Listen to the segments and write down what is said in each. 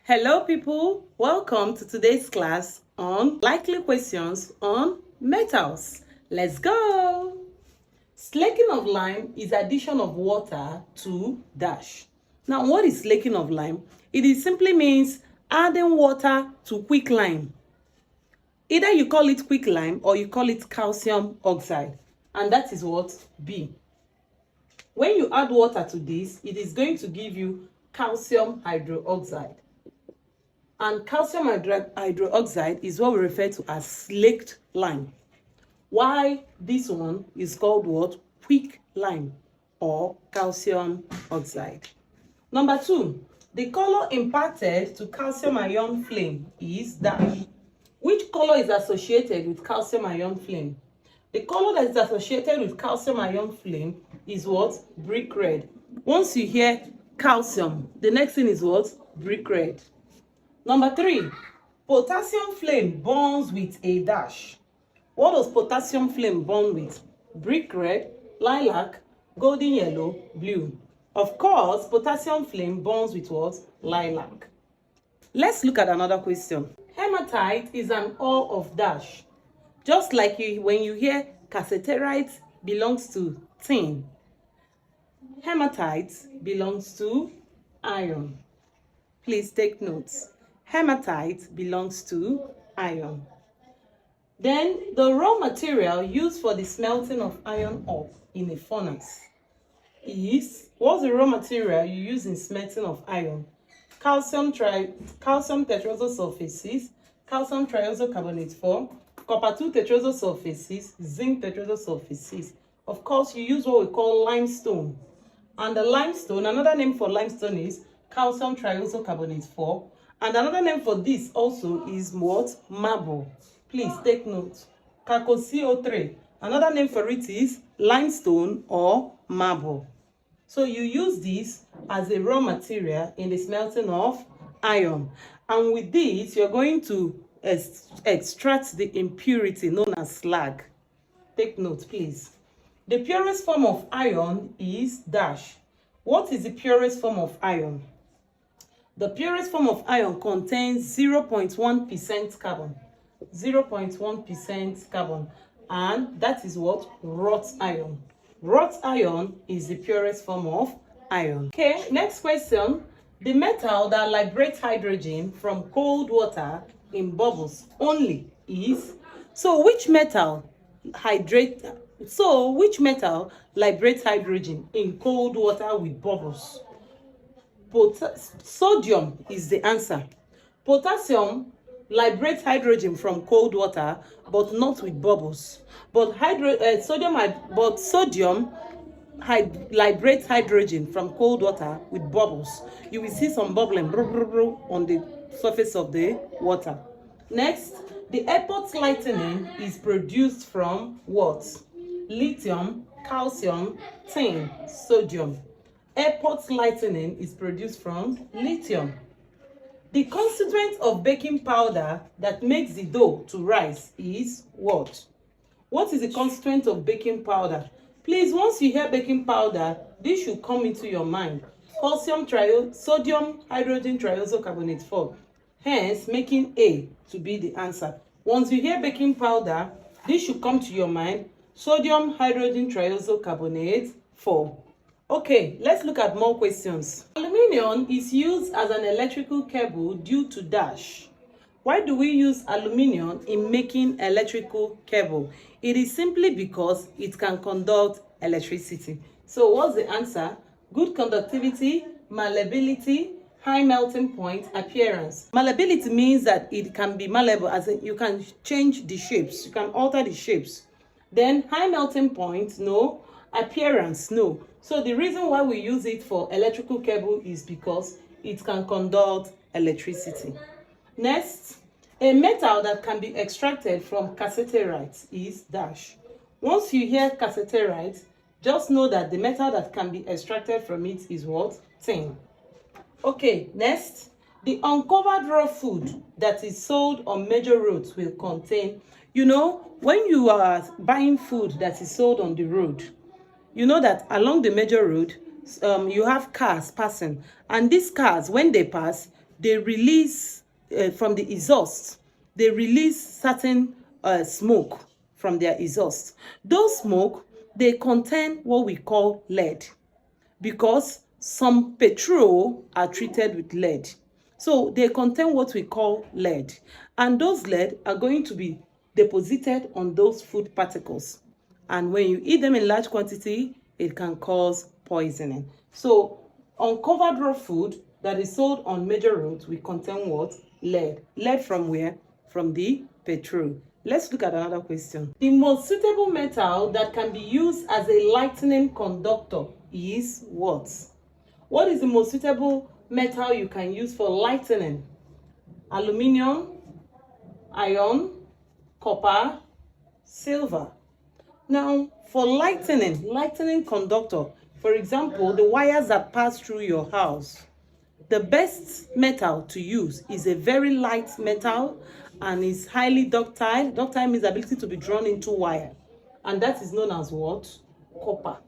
Hello people, welcome to today's class on likely questions on metals. Let's go! Slaking of lime is addition of water to dash. Now what is slaking of lime? It simply means adding water to quick lime. Either you call it quick lime or you call it calcium oxide, and that is what B. When you add water to this, it is going to give you calcium hydroxide. And calcium hydroxide is what we refer to as slaked lime. Why this one is called what? Quick lime or calcium oxide. Number 2, the color imparted to calcium ion flame is dash. Which color is associated with calcium ion flame? The color that is associated with calcium ion flame is what? Brick red. Once you hear calcium, the next thing is what? Brick red. Number 3, potassium flame burns with a dash. What does potassium flame burn with? Brick red, lilac, golden yellow, blue. Of course, potassium flame burns with what? Lilac. Let's look at another question. Hematite is an ore of dash. Just like when you hear cassiterite belongs to tin, hematite belongs to iron. Please take notes. Hematite belongs to iron. Then the raw material used for the smelting of iron ore in a furnace is, what's the raw material you use in smelting of iron? Calcium tetrazo sulfaces, calcium triazo carbonate 4, copper 2 tetrazo sulfaces, zinc tetrazo sulfaces. Of course, you use what we call limestone. And the limestone, another name for limestone is calcium triazo carbonate 4. And another name for this also is what? Marble. Please take note. CacoCO3. Another name for it is limestone or marble. So you use this as a raw material in the smelting of iron. And with this, you're going to extract the impurity known as slag. Take note, please. The purest form of iron is dash. What is the purest form of iron? The purest form of iron contains 0.1% carbon. 0.1% carbon. And that is what? Wrought iron. Wrought iron is the purest form of iron. Okay, next question. The metal that liberates hydrogen from cold water in bubbles only is... So which metal liberates hydrogen in cold water with bubbles? Sodium is the answer. Potassium liberates hydrogen from cold water, but not with bubbles. But sodium liberates hydrogen from cold water with bubbles. You will see some bubbling on the surface of the water. Next, the airport lightning is produced from what? Lithium, calcium, tin, sodium. Airport lightning is produced from lithium. The constituent of baking powder that makes the dough to rise is what? What is the constituent of baking powder? Please, once you hear baking powder, this should come into your mind. Sodium hydrogen triazocarbonate 4. Hence, making A to be the answer. Once you hear baking powder, this should come to your mind. Sodium hydrogen triazocarbonate 4. Okay, let's look at more questions. Aluminium is used as an electrical cable due to dash. Why do we use aluminium in making electrical cable? It is simply because it can conduct electricity. So what's the answer? Good conductivity, malleability, high melting point, appearance. Malleability means that it can be malleable, as in you can change the shapes, you can alter the shapes. Then high melting point, no. Appearance, no. So the reason why we use it for electrical cable is because it can conduct electricity. Next, a metal that can be extracted from cassiterite is dash. Once you hear cassiterite, just know that the metal that can be extracted from it is what? Tin. Okay, next, the uncovered raw food that is sold on major roads will contain, when you are buying food that is sold on the road, you know that along the major road, you have cars passing, and these cars, when they pass, they release from the exhaust, they release certain smoke from their exhaust. Those smoke, they contain what we call lead, because some petrol are treated with lead. So they contain what we call lead, and those lead are going to be deposited on those food particles. And when you eat them in large quantity, it can cause poisoning. So uncovered raw food that is sold on major roads will contain what? Lead. Lead from where? From the petrol. Let's look at another question. The most suitable metal that can be used as a lightning conductor is what? What is the most suitable metal you can use for lightning? Aluminium, iron, copper, silver. Now, for lightning conductor, for example, the wires that pass through your house, the best metal to use is a very light metal and is highly ductile. Ductile means ability to be drawn into wire, and that is known as what? Copper.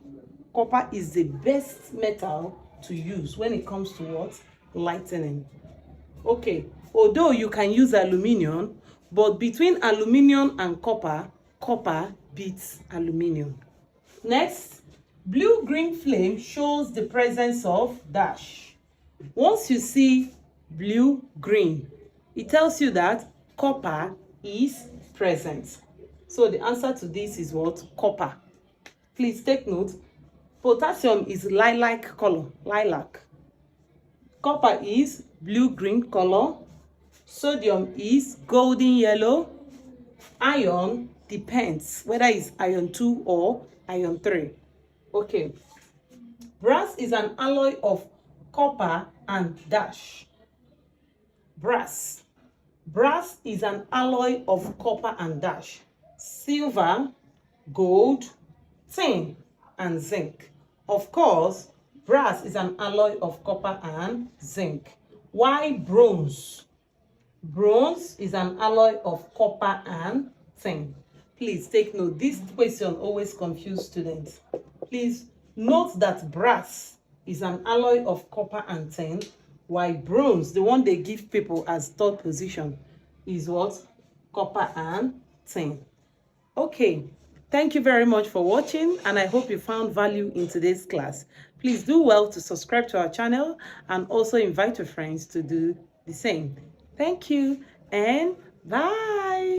Copper is the best metal to use when it comes to what? Lightning. Okay, although you can use aluminium, but between aluminium and copper, copper beats aluminium. Next, blue-green flame shows the presence of dash. Once you see blue-green, it tells you that copper is present. So the answer to this is what? Copper. Please take note. Potassium is lilac color, lilac. Copper is blue-green color. Sodium is golden yellow. Iron depends whether it's iron 2 or iron 3. Okay. Brass is an alloy of copper and dash. Brass. Brass is an alloy of copper and dash. Silver, gold, tin, and zinc. Of course, brass is an alloy of copper and zinc. Why bronze? Bronze is an alloy of copper and tin. Please take note. This question always confuses students. Please note that brass is an alloy of copper and tin, while bronze, the one they give people as third position, is what? Copper and tin. Okay. Thank you very much for watching, and I hope you found value in today's class. Please do well to subscribe to our channel and also invite your friends to do the same. Thank you and bye.